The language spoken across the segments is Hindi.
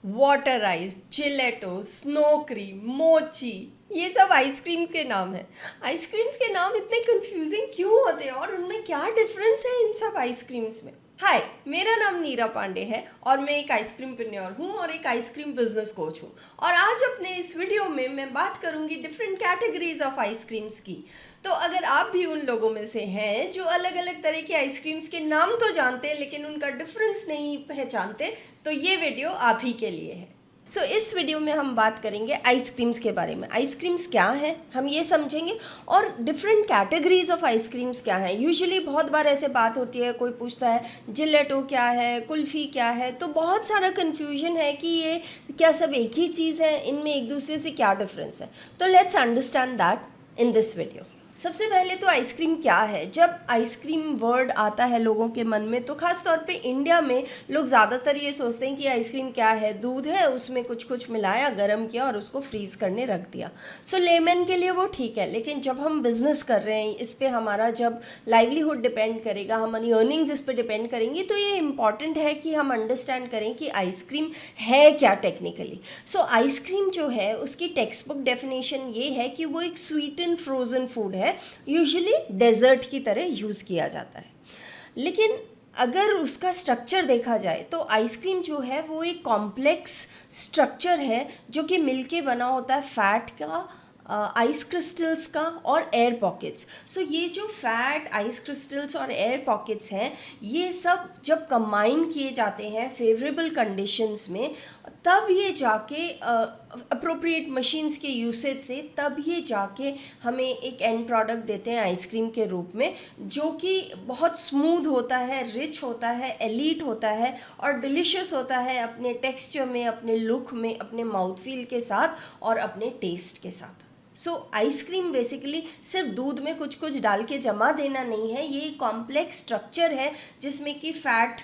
Water ice, gelato, snow cream, मोची, ये सब आइसक्रीम के नाम है। आइसक्रीम्स के नाम इतने कंफ्यूजिंग क्यों होते हैं और उनमें क्या डिफरेंस है इन सब आइसक्रीम्स में? हाय, मेरा नाम नीरा पांडे है और मैं एक आइसक्रीम पिन्योर हूँ और एक आइसक्रीम बिजनेस कोच हूँ। और आज अपने इस वीडियो में मैं बात करूँगी डिफरेंट कैटेगरीज ऑफ आइसक्रीम्स की। तो अगर आप भी उन लोगों में से हैं जो अलग अलग तरह की आइसक्रीम्स के नाम तो जानते हैं लेकिन उनका डिफरेंस नहीं पहचानते, तो ये वीडियो आप ही के लिए है। इस वीडियो में हम बात करेंगे आइसक्रीम्स के बारे में। आइसक्रीम्स क्या है हम ये समझेंगे और डिफरेंट कैटेगरीज ऑफ आइसक्रीम्स क्या है। यूजुअली बहुत बार ऐसे बात होती है, कोई पूछता है जिलेटो क्या है, कुल्फ़ी क्या है, तो बहुत सारा कन्फ्यूजन है कि ये क्या सब एक ही चीज़ है, इनमें एक दूसरे से क्या डिफरेंस है। तो let's understand that in this video. सबसे पहले तो आइसक्रीम क्या है। जब आइसक्रीम वर्ड आता है लोगों के मन में तो ख़ास तौर पे इंडिया में लोग ज़्यादातर ये सोचते हैं कि आइसक्रीम क्या है, दूध है, उसमें कुछ कुछ मिलाया, गर्म किया और उसको फ्रीज़ करने रख दिया। लेमन के लिए वो ठीक है, लेकिन जब हम बिज़नेस कर रहे हैं, इस पर हमारा जब लाइवलीहुड डिपेंड करेगा, हमारी अर्निंग्स इस पर डिपेंड करेंगी, तो ये इंपॉर्टेंट है कि हम अंडरस्टैंड करें कि आइसक्रीम है क्या टेक्निकली। आइसक्रीम जो है उसकी टेक्स्ट बुक डेफिनेशन ये है कि वो एक स्वीट एंड फ्रोज़न फूड है, यूजुअली डेजर्ट की तरह यूज़ किया जाता है। लेकिन अगर उसका स्ट्रक्चर देखा जाए तो आइसक्रीम जो है वो एक कॉम्प्लेक्स स्ट्रक्चर है जो कि मिलके बना होता है फैट का, आइस क्रिस्टल्स का और एयर पॉकेट्स। ये जो फैट, आइस क्रिस्टल्स और एयर पॉकेट्स हैं, ये सब जब कंबाइन किए जाते हैं फेवरेबल कंडीशंस में, तब ये जाके अप्रोप्रिएट मशीन्स के यूसेज से तब ये जाके हमें एक एंड प्रोडक्ट देते हैं आइसक्रीम के रूप में, जो कि बहुत स्मूथ होता है, रिच होता है, एलीट होता है और डिलीशियस होता है अपने टेक्सचर में, अपने लुक में, अपने माउथ फील के साथ और अपने टेस्ट के साथ। आइसक्रीम बेसिकली सिर्फ दूध में कुछ कुछ डाल के जमा देना नहीं है, ये कॉम्प्लेक्स स्ट्रक्चर है जिसमें कि फैट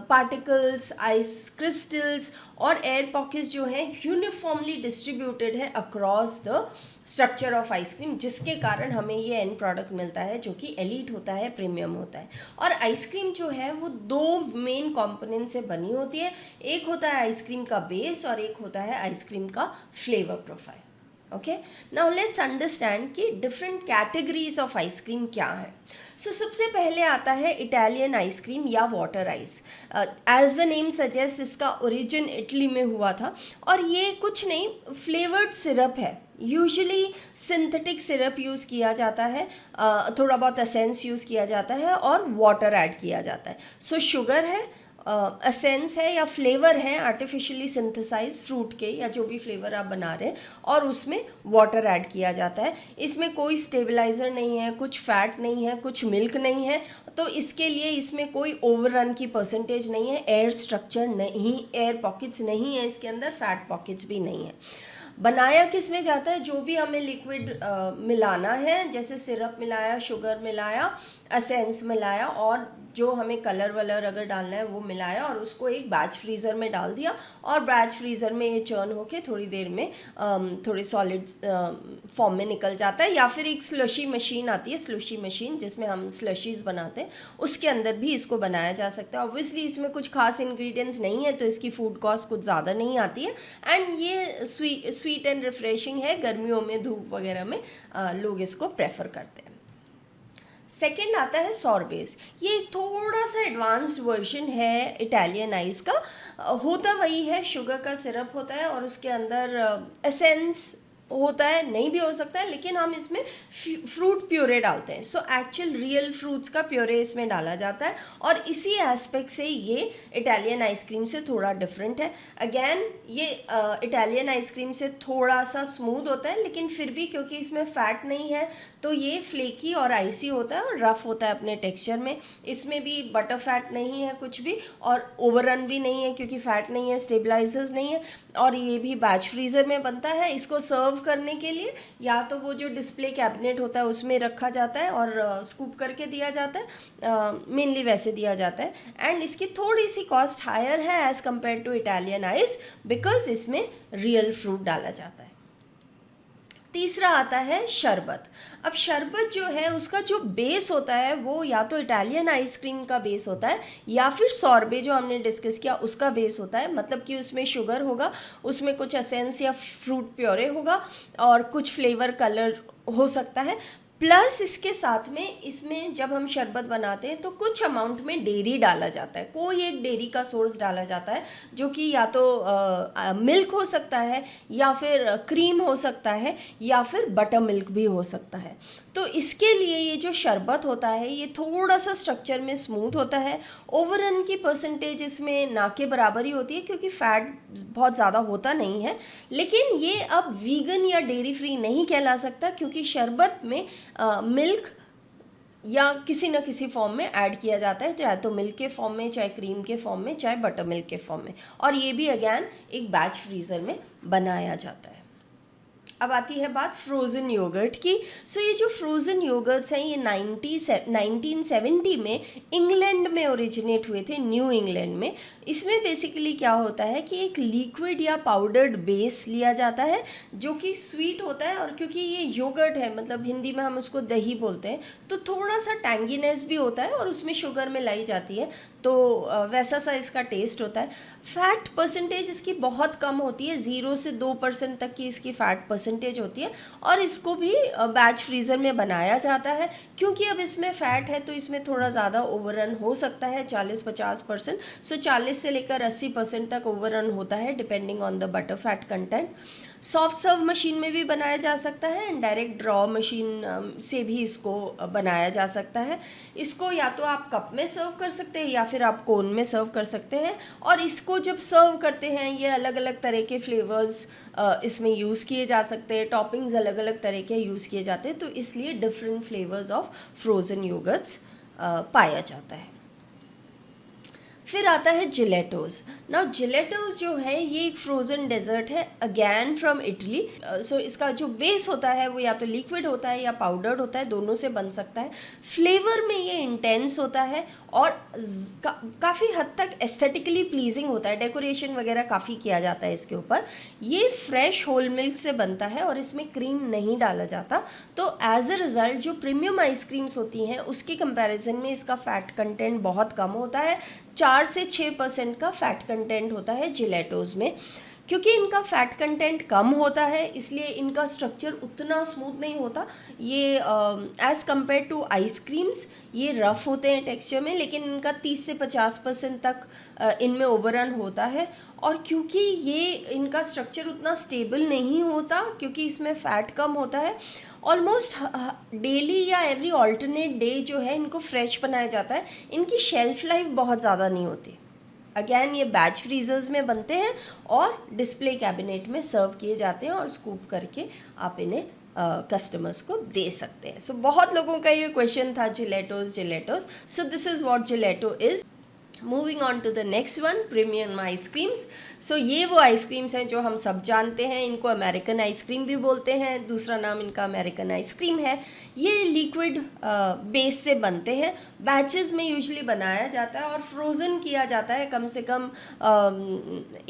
पार्टिकल्स, आइस क्रिस्टल्स और एयर पॉकेट्स जो हैं यूनिफॉर्मली डिस्ट्रीब्यूटेड है across the structure of ice cream, जिसके कारण हमें ये एंड प्रोडक्ट मिलता है जो कि एलीट होता है, प्रीमियम होता है। और आइसक्रीम जो है वो दो मेन कंपोनेंट से बनी होती है, एक होता है आइसक्रीम का बेस और एक होता है आइसक्रीम का flavour profile. Okay, now let's understand कि डिफरेंट कैटेगरीज ऑफ आइसक्रीम क्या है। सबसे पहले आता है इटालियन आइसक्रीम या water ice. As the name suggest, इसका ओरिजिन इटली में हुआ था और ये कुछ नहीं, फ्लेवर्ड सिरप है। यूजुअली सिंथेटिक सिरप यूज़ किया जाता है, थोड़ा बहुत एसेंस यूज़ किया जाता है और वाटर ऐड किया जाता है। शुगर है, एसेंस है या फ्लेवर है आर्टिफिशियली सिंथेसाइज फ्रूट के या जो भी फ्लेवर आप बना रहे हैं, और उसमें वाटर ऐड किया जाता है। इसमें कोई स्टेबलाइज़र नहीं है, कुछ फैट नहीं है, कुछ मिल्क नहीं है, तो इसके लिए इसमें कोई ओवररन की परसेंटेज नहीं है, एयर स्ट्रक्चर नहीं, एयर पॉकेट्स नहीं है इसके अंदर, फैट पॉकेट्स भी नहीं है। बनाया किस में जाता है, जो भी हमें लिक्विड मिलाना है, जैसे सिरप मिलाया, शुगर मिलाया, एसेंस मिलाया और जो हमें कलर वलर अगर डालना है वो मिलाया और उसको एक बैच फ्रीज़र में डाल दिया और बैच फ्रीज़र में ये चर्न होके थोड़ी देर में थोड़ी सॉलिड फॉर्म में निकल जाता है। या फिर एक स्लशी मशीन आती है, स्लशी मशीन, जिसमें हम स्लशीज़ बनाते हैं, उसके अंदर भी इसको बनाया जा सकता है। ऑब्वियसली इसमें कुछ खास इंग्रेडिएंट्स नहीं है तो इसकी फूड कॉस्ट कुछ ज़्यादा नहीं आती है एंड ये स्वीट एंड रिफ्रेशिंग है। गर्मियों में धूप वगैरह में लोग इसको प्रेफर करते हैं। सेकेंड आता है सॉर्बेज। ये थोड़ा सा एडवांस्ड वर्जन है इटालियन आइस का। होता वही है, शुगर का सिरप होता है और उसके अंदर एसेंस होता है, नहीं भी हो सकता है, लेकिन हम इसमें फ्रूट प्योरे डालते हैं। एक्चुअल रियल फ्रूट्स का प्योरे इसमें डाला जाता है और इसी एस्पेक्ट से ये इटालियन आइसक्रीम से थोड़ा डिफरेंट है। अगेन ये इटालियन आइसक्रीम से थोड़ा सा स्मूथ होता है, लेकिन फिर भी क्योंकि इसमें फ़ैट नहीं है तो ये फ्लेकी और आइसी होता है और रफ़ होता है अपने टेक्सचर में। इसमें भी बटर फैट नहीं है कुछ भी और ओवररन भी नहीं है क्योंकि फ़ैट नहीं है, स्टेबलाइजर्स नहीं है, और ये भी बैच फ्रीज़र में बनता है। इसको सर्व करने के लिए या तो वो जो डिस्प्ले कैबिनेट होता है उसमें रखा जाता है और स्कूप करके दिया जाता है, मेनली वैसे दिया जाता है। एंड इसकी थोड़ी सी कॉस्ट हायर है as compare to Italian ice because इसमें रियल फ्रूट डाला जाता है। तीसरा आता है शरबत। अब शरबत जो है उसका जो बेस होता है वो या तो इटालियन आइसक्रीम का बेस होता है या फिर सॉर्बे जो हमने डिस्कस किया उसका बेस होता है। मतलब कि उसमें शुगर होगा, उसमें कुछ एसेंस या फ्रूट प्योरे होगा और कुछ फ्लेवर कलर हो सकता है। प्लस इसके साथ में इसमें जब हम शरबत बनाते हैं तो कुछ अमाउंट में डेयरी डाला जाता है, कोई एक डेयरी का सोर्स डाला जाता है जो कि या तो मिल्क हो सकता है या फिर क्रीम हो सकता है या फिर बटर मिल्क भी हो सकता है। तो इसके लिए ये जो शरबत होता है ये थोड़ा सा स्ट्रक्चर में स्मूथ होता है। ओवरन की परसेंटेज इसमें ना के बराबर ही होती है क्योंकि फैट बहुत ज़्यादा होता नहीं है। लेकिन ये अब वीगन या डेयरी फ्री नहीं कहला सकता क्योंकि शरबत में मिल्क या किसी न किसी फॉर्म में ऐड किया जाता है, चाहे तो मिल्क के फॉर्म में, चाहे क्रीम के फॉर्म में, चाहे बटर मिल्क के फॉर्म में। और ये भी अगेन एक बैच फ्रीज़र में बनाया जाता है। अब आती है बात फ्रोज़न योगर्ट की। सो ये जो फ्रोज़न योगर्ट्स हैं ये 1970 में इंग्लैंड में ओरिजिनेट हुए थे, न्यू इंग्लैंड में। इसमें बेसिकली क्या होता है कि एक लिक्विड या पाउडर्ड बेस लिया जाता है जो कि स्वीट होता है, और क्योंकि ये योगर्ट है मतलब हिंदी में हम उसको दही बोलते हैं, तो थोड़ा सा टैंगीनेस भी होता है और उसमें शुगर मिलाई जाती है, तो वैसा सा इसका टेस्ट होता है। फैट परसेंटेज इसकी बहुत कम होती है, 0 से 2% तक की इसकी फ़ैट परसेंटेज होती है। और इसको भी बैच फ्रीज़र में बनाया जाता है क्योंकि अब इसमें फ़ैट है तो इसमें थोड़ा ज़्यादा ओवररन हो सकता है, 40-50%। सो 40 से लेकर 80% तक ओवररन होता है depending on the butter fat content. Soft serve machine में भी बनाया जा सकता है एंड डायरेक्ट ड्रॉ मशीन से भी इसको बनाया जा सकता है। इसको या तो आप कप में सर्व कर सकते हैं या फिर आप कोन में सर्व कर सकते हैं। और इसको जब सर्व करते हैं ये अलग अलग तरह के फ्लेवर्स इसमें यूज़ किए जा सकते हैं, टॉपिंग्स अलग अलग तरह के यूज़ किए जाते हैं, तो इसलिए different flavours of frozen yoghurts पाया जाता है। फिर आता है जिलेटोस। नाउ जिलेटोस जो है ये एक फ्रोज़न डेजर्ट है अगैन फ्रॉम इटली। सो इसका जो बेस होता है वो या तो लिक्विड होता है या पाउडर्ड होता है, दोनों से बन सकता है। फ्लेवर में ये इंटेंस होता है और काफ़ी हद तक एस्थेटिकली प्लीजिंग होता है, डेकोरेशन वगैरह काफ़ी किया जाता है इसके ऊपर। ये फ्रेश होल मिल्क से बनता है और इसमें क्रीम नहीं डाला जाता, तो एज अ रिज़ल्ट जो प्रीमियम आइसक्रीम्स होती हैं उसके कंपैरिजन में इसका फ़ैट कंटेंट बहुत कम होता है। 4 से 6% का फ़ैट कंटेंट होता है जिलेटोस में। क्योंकि इनका फ़ैट कंटेंट कम होता है इसलिए इनका स्ट्रक्चर उतना स्मूथ नहीं होता। ये एज़ कम्पेयर टू आइसक्रीम्स ये रफ़ होते हैं टेक्सचर में, लेकिन इनका 30 से 50% तक इनमें ओवररन होता है। और क्योंकि ये इनका स्ट्रक्चर उतना स्टेबल नहीं होता क्योंकि इसमें फ़ैट कम होता है, ऑलमोस्ट डेली या एवरी ऑल्टरनेट डे जो है इनको फ्रेश बनाया जाता है। इनकी शेल्फ़ लाइफ बहुत ज़्यादा नहीं होती। अगैन ये बैच फ्रीज़र्स में बनते हैं और डिस्प्ले कैबिनेट में सर्व किए जाते हैं और स्कूप करके आप इन्हें कस्टमर्स को दे सकते हैं। सो बहुत लोगों का ये क्वेश्चन था gelatos. So this is what gelato is. Moving on to the next one, premium ice creams. So ये वो आइसक्रीम्स हैं जो हम सब जानते हैं, इनको अमेरिकन आइसक्रीम भी बोलते हैं, दूसरा नाम इनका अमेरिकन आइसक्रीम है। ये लिक्विड बेस से बनते हैं, बैचेस में यूजुअली बनाया जाता है और फ्रोज़न किया जाता है कम से कम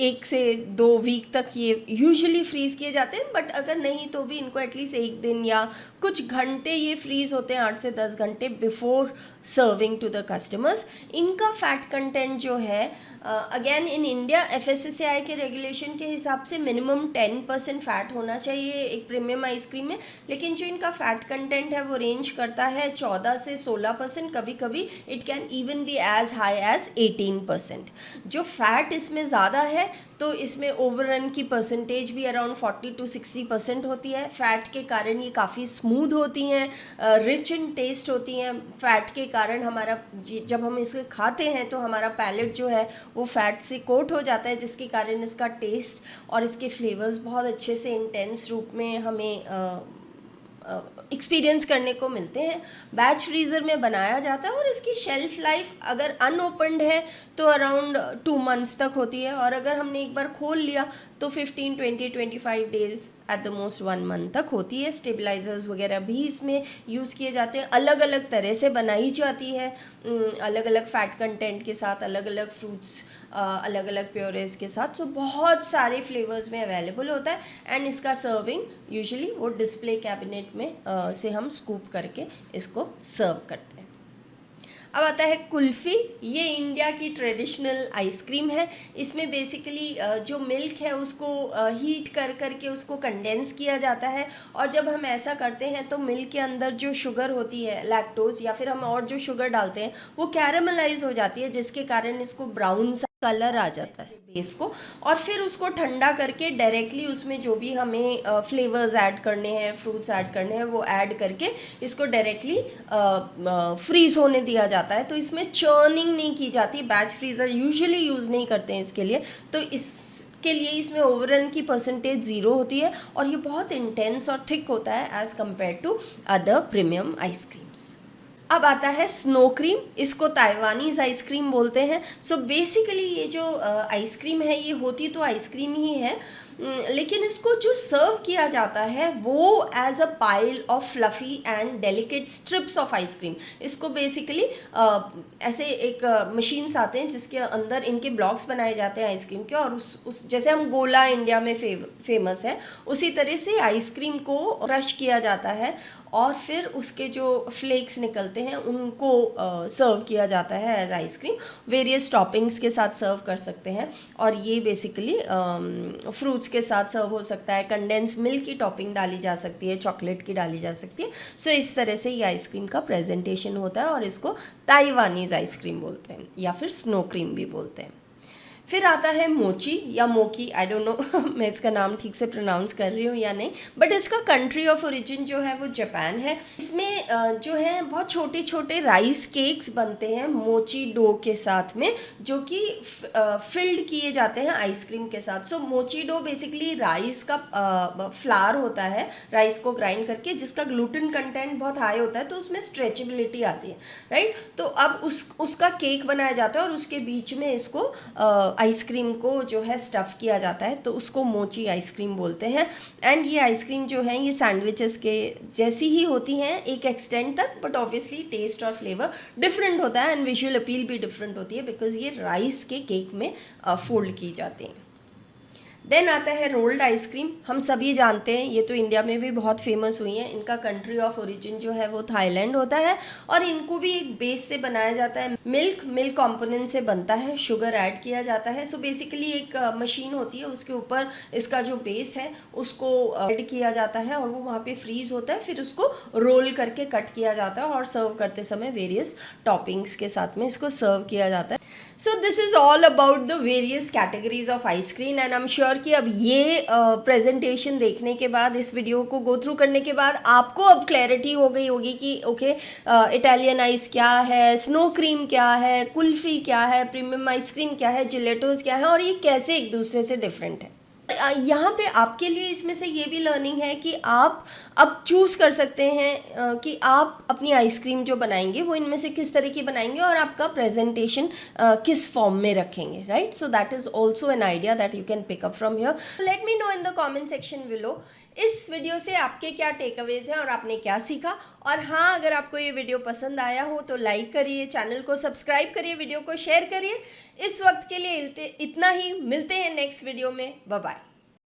1 से 2 वीक तक ये यूजुअली फ्रीज़ किए जाते हैं। बट अगर नहीं तो भी इनको एटलीस्ट 1 दिन या कुछ घंटे ये फ्रीज़ होते हैं, 8 से 10 घंटे before serving to the customers. इनका फैट कंटेंट जो है अगेन इन इंडिया FSSAI के रेगुलेशन के हिसाब से मिनिमम 10% फ़ैट होना चाहिए एक प्रीमियम आइसक्रीम में, लेकिन जो इनका फ़ैट कंटेंट है वो रेंज करता है 14 से 16%, कभी कभी it can even be as high as 18%। जो फैट इसमें ज़्यादा है तो इसमें ओवररन की परसेंटेज भी अराउंड 40 to 60% होती है। फ़ैट के कारण ये काफ़ी स्मूथ होती हैं, रिच इन टेस्ट होती हैं। फ़ैट के कारण हमारा जब हम इसे खाते हैं तो हमारा पैलेट जो है वो फैट से कोट हो जाता है, जिसके कारण इसका टेस्ट और इसके फ्लेवर्स बहुत अच्छे से इंटेंस रूप में हमें एक्सपीरियंस करने को मिलते हैं। बैच फ्रीज़र में बनाया जाता है और इसकी शेल्फ़ लाइफ अगर अनओपनड है तो अराउंड 2 months तक होती है, और अगर हमने एक बार खोल लिया तो 15, 20, 25 days at the most 1 month तक होती है। स्टेबलाइजर्स वगैरह भी इसमें यूज़ किए जाते हैं, अलग अलग तरह से बनाई जाती है, अलग अलग फैट कंटेंट के साथ, अलग अलग फ्रूट्स, अलग अलग प्योरेज के साथ। सो बहुत सारे फ्लेवर्स में अवेलेबल होता है एंड इसका सर्विंग यूजुअली वो डिस्प्ले कैबिनेट में से हम स्कूप करके इसको सर्व करते हैं। अब आता है कुल्फ़ी। ये इंडिया की ट्रेडिशनल आइसक्रीम है। इसमें बेसिकली जो मिल्क है उसको हीट कर करके उसको कंडेंस किया जाता है, और जब हम ऐसा करते हैं तो मिल्क के अंदर जो शुगर होती है, लैक्टोज, या फिर हम और जो शुगर डालते हैं वो कैरेमलाइज हो जाती है, जिसके कारण इसको ब्राउन सा कलर आ जाता है बेस को। और फिर उसको ठंडा करके डायरेक्टली उसमें जो भी हमें फ्लेवर्स ऐड करने हैं, फ्रूट्स ऐड करने हैं, वो ऐड करके इसको डायरेक्टली फ्रीज होने दिया जाता है। तो इसमें चर्निंग नहीं की जाती, बैच फ्रीज़र यूजुअली यूज़ नहीं करते हैं इसके लिए। तो इसके लिए इसमें ओवररन की परसेंटेज 0 होती है, और ये बहुत इंटेंस और थिक होता है as compare to other premium ice creams. अब आता है स्नो क्रीम। इसको ताइवानीज़ आइसक्रीम बोलते हैं। सो बेसिकली ये जो आइसक्रीम है ये होती तो आइसक्रीम ही है, लेकिन इसको जो सर्व किया जाता है वो as a pile of fluffy and delicate strips of ice cream. इसको बेसिकली ऐसे एक मशीन्स आते हैं जिसके अंदर इनके ब्लॉक्स बनाए जाते हैं आइसक्रीम के, और उस जैसे हम गोला इंडिया में फेमस है, उसी तरह से आइसक्रीम को क्रश किया जाता है और फिर उसके जो फ्लेक्स निकलते हैं उनको सर्व किया जाता है एज आइसक्रीम। वेरियस टॉपिंग्स के साथ सर्व कर सकते हैं, और ये बेसिकली फ्रूट्स के साथ सर्व हो सकता है। कंडेंस मिल्क की टॉपिंग डाली जा सकती है, चॉकलेट की डाली जा सकती है। सो इस तरह से ये आइसक्रीम का प्रेजेंटेशन होता है, और इसको ताइवानीज़ आइसक्रीम बोलते हैं या फिर स्नो क्रीम भी बोलते हैं। फिर आता है मोची या मोकी, आई डोंट नो मैं इसका नाम ठीक से प्रोनाउंस कर रही हूँ या नहीं, बट इसका कंट्री ऑफ ओरिजिन जो है वो जापान है। इसमें जो है बहुत छोटे छोटे राइस केक्स बनते हैं मोची डो के साथ में, जो कि फिल्ड किए जाते हैं आइसक्रीम के साथ। सो मोची डो बेसिकली राइस का फ्लावर होता है, राइस को ग्राइंड करके, जिसका ग्लूटेन कंटेंट बहुत हाई होता है, तो उसमें स्ट्रेचेबिलिटी आती है, राइट। तो अब उसका केक बनाया जाता है, और उसके बीच में इसको आइसक्रीम को जो है स्टफ़ किया जाता है, तो उसको मोची आइसक्रीम बोलते हैं। एंड ये आइसक्रीम जो है ये सैंडविचेस के जैसी ही होती हैं एक एक्सटेंट तक, बट ऑब्वियसली टेस्ट और फ्लेवर डिफरेंट होता है, एंड विजुअल अपील भी डिफरेंट होती है, बिकॉज ये राइस के केक में फोल्ड की जाती हैं। देन आता है रोल्ड आइसक्रीम। हम सभी जानते हैं, ये तो इंडिया में भी बहुत फेमस हुई हैं। इनका कंट्री ऑफ ओरिजिन जो है वो थाईलैंड होता है, और इनको भी एक बेस से बनाया जाता है। मिल्क कंपोनेंट से बनता है, शुगर ऐड किया जाता है। सो बेसिकली एक मशीन होती है, उसके ऊपर इसका जो बेस है उसको ऐड किया जाता है, और वो वहाँ पे फ्रीज होता है। फिर उसको रोल करके कट किया जाता है, और सर्व करते समय वेरियस टॉपिंग्स के साथ में इसको सर्व किया जाता है। सो this is all about the various categories of ice cream, and I am sure कि अब ये प्रेजेंटेशन देखने के बाद, इस वीडियो को गो थ्रू करने के बाद, आपको अब क्लैरिटी हो गई होगी कि ओके इटालियन आइस क्या है, स्नो क्रीम क्या है, कुल्फ़ी क्या है, प्रीमियम आइसक्रीम क्या है, जिलेटोस क्या है, और ये कैसे एक दूसरे से डिफरेंट है। यहाँ पे आपके लिए इसमें से ये भी लर्निंग है कि आप अब चूज़ कर सकते हैं कि आप अपनी आइसक्रीम जो बनाएंगे वो इनमें से किस तरह की बनाएंगे, और आपका प्रेजेंटेशन किस फॉर्म में रखेंगे, right. So that is also an idea that you can pick up from here. Let me know in the comment section below इस वीडियो से आपके क्या टेकअवेज हैं और आपने क्या सीखा। और हाँ, अगर आपको ये वीडियो पसंद आया हो तो लाइक करिए, चैनल को सब्सक्राइब करिए, वीडियो को शेयर करिए। इस वक्त के लिए इतना ही, मिलते हैं नेक्स्ट वीडियो में। Bye bye.